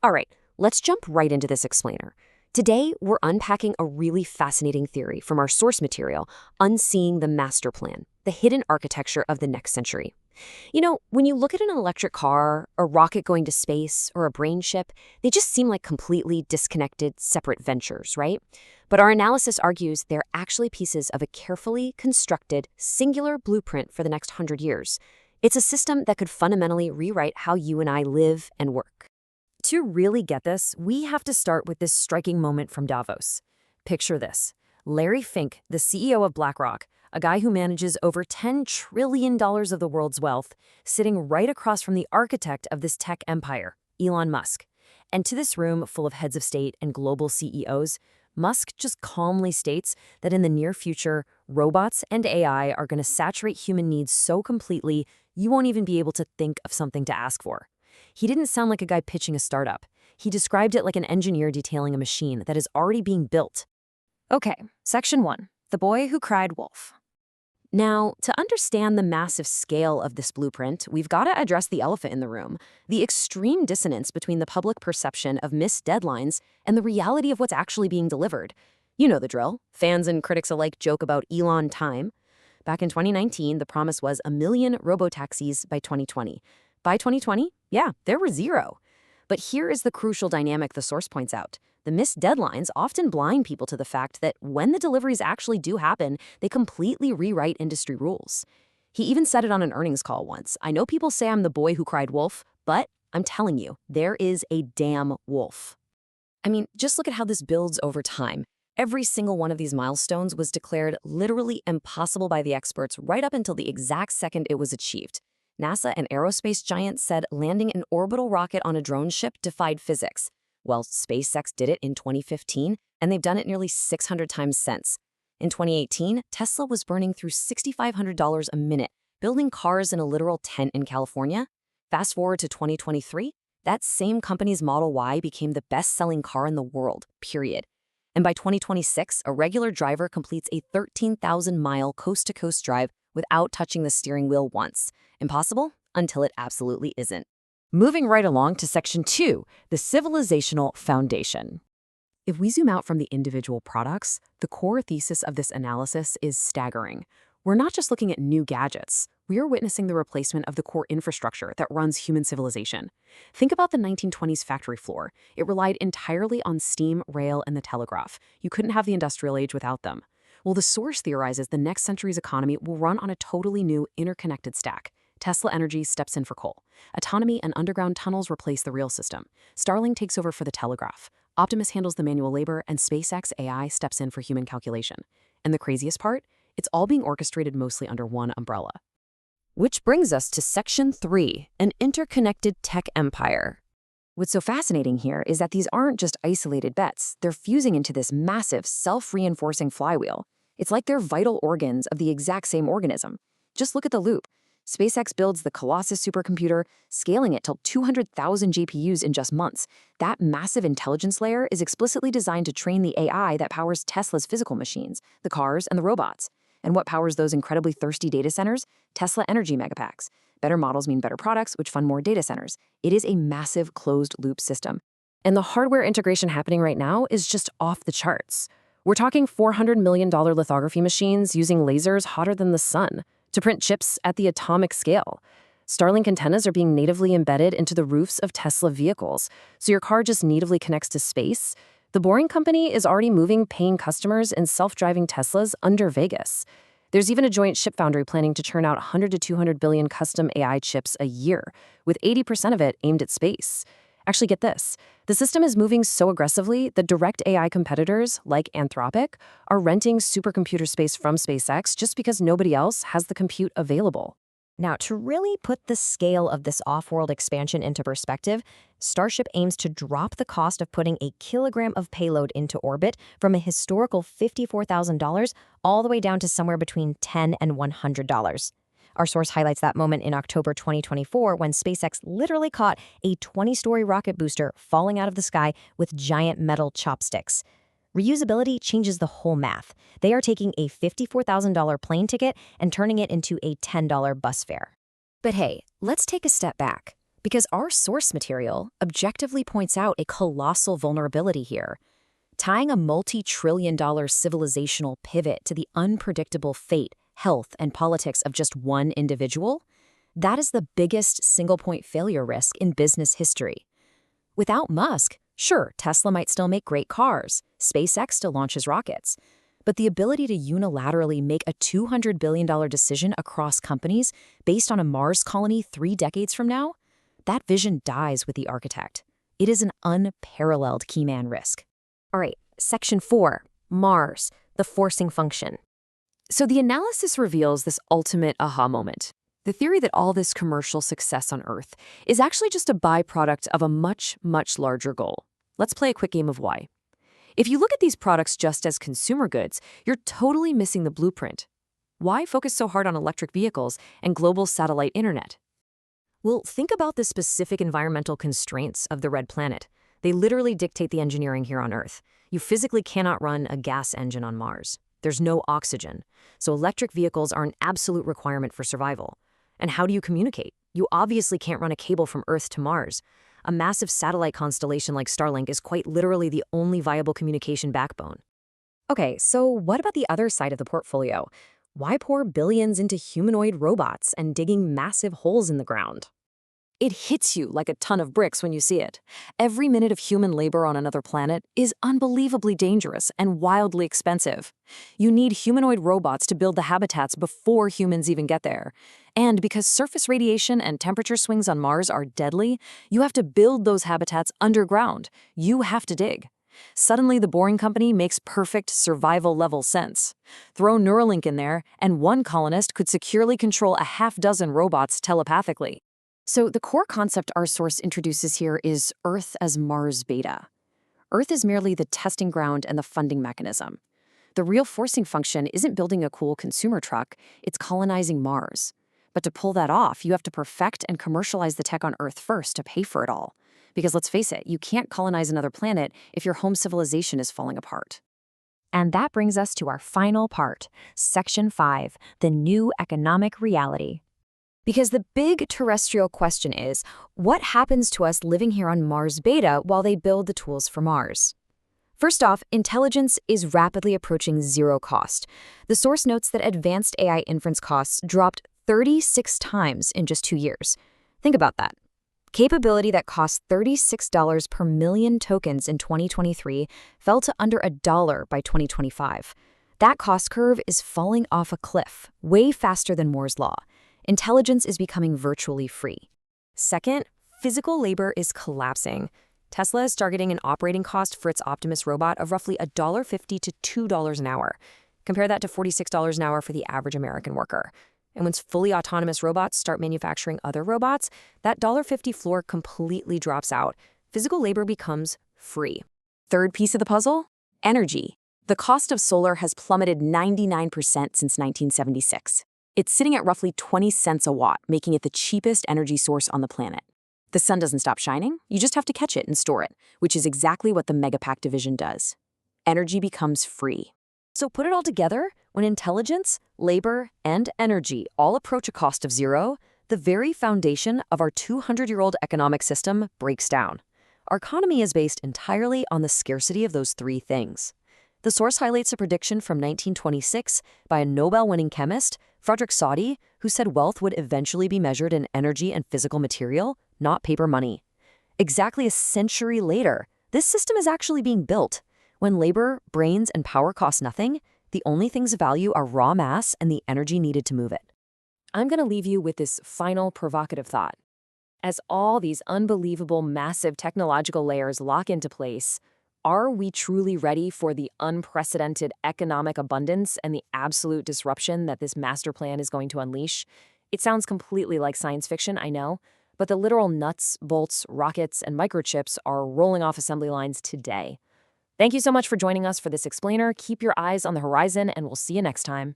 All right, let's jump right into this explainer. Today, we're unpacking a really fascinating theory from our source material, Unseeing the Master Plan, the hidden architecture of the next century. When you look at an electric car, a rocket going to space, or a brain ship, they just seem like completely disconnected, separate ventures, right? But our analysis argues they're actually pieces of a carefully constructed, singular blueprint for the next 100 years. It's a system that could fundamentally rewrite how you and I live and work. To really get this, we have to start with this striking moment from Davos. Picture this. Larry Fink, the CEO of BlackRock, a guy who manages over $10 trillion of the world's wealth, sitting right across from the architect of this tech empire, Elon Musk. And to this room full of heads of state and global CEOs, Musk just calmly states that in the near future, robots and AI are going to saturate human needs so completely you won't even be able to think of something to ask for. He didn't sound like a guy pitching a startup. He described it like an engineer detailing a machine that is already being built. Okay, Section 1. The Boy Who Cried Wolf. Now, to understand the massive scale of this blueprint, we've got to address the elephant in the room, the extreme dissonance between the public perception of missed deadlines and the reality of what's actually being delivered. You know the drill. Fans and critics alike joke about Elon Time. Back in 2019, the promise was 1 million robotaxis by 2020. By 2020, yeah, there were 0. But here is the crucial dynamic the source points out. The missed deadlines often blind people to the fact that when the deliveries actually do happen, they completely rewrite industry rules. He even said it on an earnings call once. I know people say I'm the boy who cried wolf, but I'm telling you, there is a damn wolf. I mean, just look at how this builds over time. Every single one of these milestones was declared literally impossible by the experts right up until the exact second it was achieved. NASA and aerospace giants said landing an orbital rocket on a drone ship defied physics. Well, SpaceX did it in 2015, and they've done it nearly 600 times since. In 2018, Tesla was burning through $6,500 a minute, building cars in a literal tent in California. Fast forward to 2023, that same company's Model Y became the best-selling car in the world, period. And by 2026, a regular driver completes a 13,000-mile coast-to-coast drive without touching the steering wheel once. Impossible? Until it absolutely isn't. Moving right along to Section 2, the civilizational foundation. If we zoom out from the individual products, the core thesis of this analysis is staggering. We're not just looking at new gadgets. We are witnessing the replacement of the core infrastructure that runs human civilization. Think about the 1920s factory floor. It relied entirely on steam, rail, and the telegraph. You couldn't have the industrial age without them. Well, the source theorizes the next century's economy will run on a totally new, interconnected stack. Tesla Energy steps in for coal. Autonomy and underground tunnels replace the rail system. Starlink takes over for the telegraph. Optimus handles the manual labor, and SpaceX AI steps in for human calculation. And the craziest part? It's all being orchestrated mostly under one umbrella. Which brings us to Section 3, an interconnected tech empire. What's so fascinating here is that these aren't just isolated bets. They're fusing into this massive, self-reinforcing flywheel. It's like they're vital organs of the exact same organism. Just look at the loop. SpaceX builds the Colossus supercomputer, scaling it till 200,000 GPUs in just months. That massive intelligence layer is explicitly designed to train the AI that powers Tesla's physical machines, the cars, and the robots. And what powers those incredibly thirsty data centers? Tesla Energy Megapacks. Better models mean better products, which fund more data centers. It is a massive closed-loop system. And the hardware integration happening right now is just off the charts. We're talking $400 million lithography machines using lasers hotter than the sun to print chips at the atomic scale. Starlink antennas are being natively embedded into the roofs of Tesla vehicles, so your car just natively connects to space. The Boring Company is already moving paying customers in self-driving Teslas under Vegas. There's even a joint chip foundry planning to churn out 100 to 200 billion custom AI chips a year, with 80% of it aimed at space. Actually, get this. The system is moving so aggressively that direct AI competitors, like Anthropic, are renting supercomputer space from SpaceX just because nobody else has the compute available. Now, to really put the scale of this off-world expansion into perspective, Starship aims to drop the cost of putting a kilogram of payload into orbit from a historical $54,000 all the way down to somewhere between $10 and $100. Our source highlights that moment in October 2024 when SpaceX literally caught a 20-story rocket booster falling out of the sky with giant metal chopsticks. Reusability changes the whole math. They are taking a $54,000 plane ticket and turning it into a $10 bus fare. But hey, let's take a step back. Because our source material objectively points out a colossal vulnerability here. Tying a multi-trillion-dollar civilizational pivot to the unpredictable fate, health, and politics of just one individual, that is the biggest single-point failure risk in business history. Without Musk, sure, Tesla might still make great cars, SpaceX still launches rockets, but the ability to unilaterally make a $200 billion decision across companies based on a Mars colony 3 decades from now, that vision dies with the architect. It is an unparalleled key man risk. All right, section 4, Mars, the forcing function. So the analysis reveals this ultimate aha moment. The theory that all this commercial success on Earth is actually just a byproduct of a much, much larger goal. Let's play a quick game of why. If you look at these products just as consumer goods, you're totally missing the blueprint. Why focus so hard on electric vehicles and global satellite internet? Well, think about the specific environmental constraints of the red planet. They literally dictate the engineering here on Earth. You physically cannot run a gas engine on Mars. There's no oxygen. So electric vehicles are an absolute requirement for survival. And how do you communicate? You obviously can't run a cable from Earth to Mars. A massive satellite constellation like Starlink is quite literally the only viable communication backbone. Okay, so what about the other side of the portfolio? Why pour billions into humanoid robots and digging massive holes in the ground? It hits you like a ton of bricks when you see it. Every minute of human labor on another planet is unbelievably dangerous and wildly expensive. You need humanoid robots to build the habitats before humans even get there. And because surface radiation and temperature swings on Mars are deadly, you have to build those habitats underground. You have to dig. Suddenly, the Boring Company makes perfect survival-level sense. Throw Neuralink in there, and one colonist could securely control a half-dozen robots telepathically. So the core concept our source introduces here is Earth as Mars beta. Earth is merely the testing ground and the funding mechanism. The real forcing function isn't building a cool consumer truck, it's colonizing Mars. But to pull that off, you have to perfect and commercialize the tech on Earth first to pay for it all. Because let's face it, you can't colonize another planet if your home civilization is falling apart. And that brings us to our final part, section 5, the new economic reality. Because the big terrestrial question is, what happens to us living here on Mars beta while they build the tools for Mars? First off, intelligence is rapidly approaching zero cost. The source notes that advanced AI inference costs dropped 36 times in just 2 years. Think about that. Capability that cost $36 per million tokens in 2023 fell to under $1 by 2025. That cost curve is falling off a cliff, way faster than Moore's law. Intelligence is becoming virtually free. Second, physical labor is collapsing. Tesla is targeting an operating cost for its Optimus robot of roughly $1.50 to $2 an hour. Compare that to $46 an hour for the average American worker. And once fully autonomous robots start manufacturing other robots, that $1.50 floor completely drops out. Physical labor becomes free. Third piece of the puzzle? Energy. The cost of solar has plummeted 99% since 1976. It's sitting at roughly 20 cents a watt, making it the cheapest energy source on the planet. The sun doesn't stop shining, you just have to catch it and store it, which is exactly what the Megapack division does. Energy becomes free. So put it all together, when intelligence, labor, and energy all approach a cost of zero, the very foundation of our 200-year-old economic system breaks down. Our economy is based entirely on the scarcity of those three things. The source highlights a prediction from 1926 by a Nobel-winning chemist, Farzad, who said wealth would eventually be measured in energy and physical material, not paper money. Exactly a century later, this system is actually being built. When labor, brains, and power cost nothing, the only things of value are raw mass and the energy needed to move it. I'm going to leave you with this final provocative thought. As all these unbelievable, massive technological layers lock into place, are we truly ready for the unprecedented economic abundance and the absolute disruption that this master plan is going to unleash? It sounds completely like science fiction, I know, but the literal nuts, bolts, rockets, and microchips are rolling off assembly lines today. Thank you so much for joining us for this explainer. Keep your eyes on the horizon, and we'll see you next time.